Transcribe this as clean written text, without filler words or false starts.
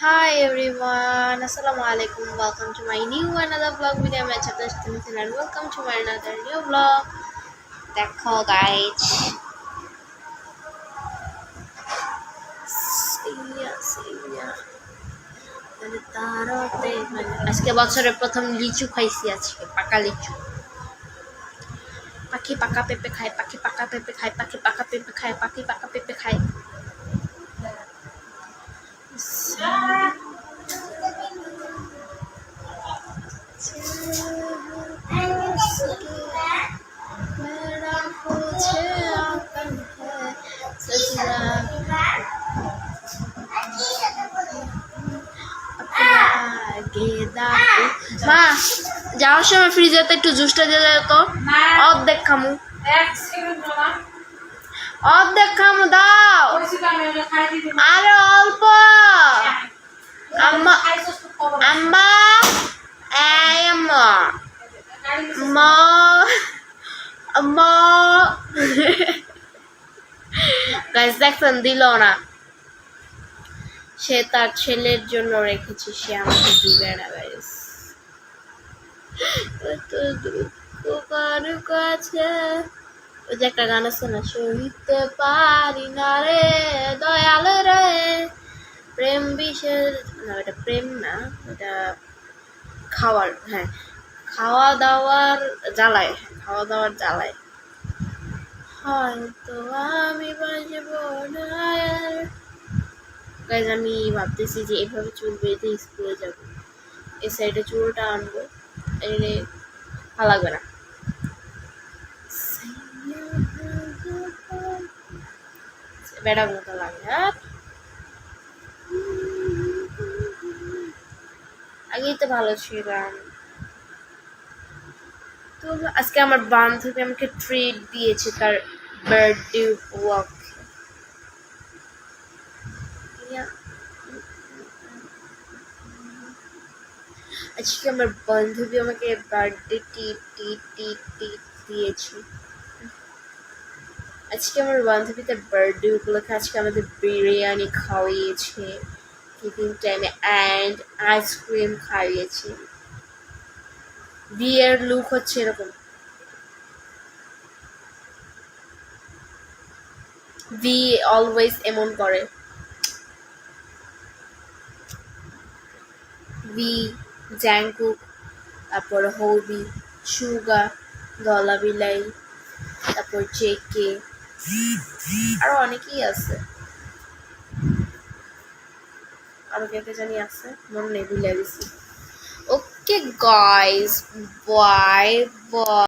Hi everyone, Assalamualaikum. Welcome to my new another vlog video. My chapter and welcome to my another new vlog. দেখো guys, আজকে বছরের প্রথম লিচু খাইছি, আজকে পাকা লিচু। পাখি পাকা পেঁপে খায়, পাখি পাকা পেঁপে খায়, পাখি পাকা পেঁপে খায়, পাখি পাকা পেঁপে খায়। মা যাওয়ার সময় ফ্রিজেতে একটু জুসটা দিয়ে দেয় তো, অর্ধেক খামু, অর্ধেক খামু দাও, আরে অল্প। আম্মা আম্মা আম্মা আম্মা আম্মা গাইস দেখছেন, দিল না। সে তার ছেলের জন্য রেখেছি, সে আমাকে দিবে না গাইস। কত দুঃখ কার কাছে, ওই যে একটা গান আছে না, সহিতে পারি না রে দয়াল রে, প্রেম বিষের না, এটা প্রেম না, এটা খাওয়ার, হ্যাঁ খাওয়া দাওয়ার জ্বালায়, খাওয়া দাওয়ার জ্বালায় হয়তো আমি বাঁচব না। গাইজ আমি ভাবতেছি যে এভাবে চুল বেঁধে স্কুলে যাব, এই সাইডে চুলটা আনবো, এনে ভালো লাগবে না। বেড়ার মতো লাগে। আর আগেই তো ভালো ছিলাম। তো আজকে আমার বান্ধবী আমাকে ট্রিট দিয়েছে তার বার্থডে উপলক্ষে। আজকে আমার বান্ধবী আমাকে বার্থডে টিপ দিয়েছে। আজকে আমার বান্ধবী তার বার্থডে উপলক্ষে আজকে আমাদের বিরিয়ানি খাওয়িয়েছে টিফিন টাইমে, অ্যান্ড আইসক্রিম খাইয়েছে। বিয়ের লুক হচ্ছে এরকম, ভি অলওয়েজ এমন করে। ভি, জ্যাংকুক, তারপর হবি, সুগা, দলা বিলাই, তারপর জেকে, আরো অনেকেই আছে, আরো কে কে জানি আছে, মনে নেই, ভুলে গেছি। Okay guys, bye bye.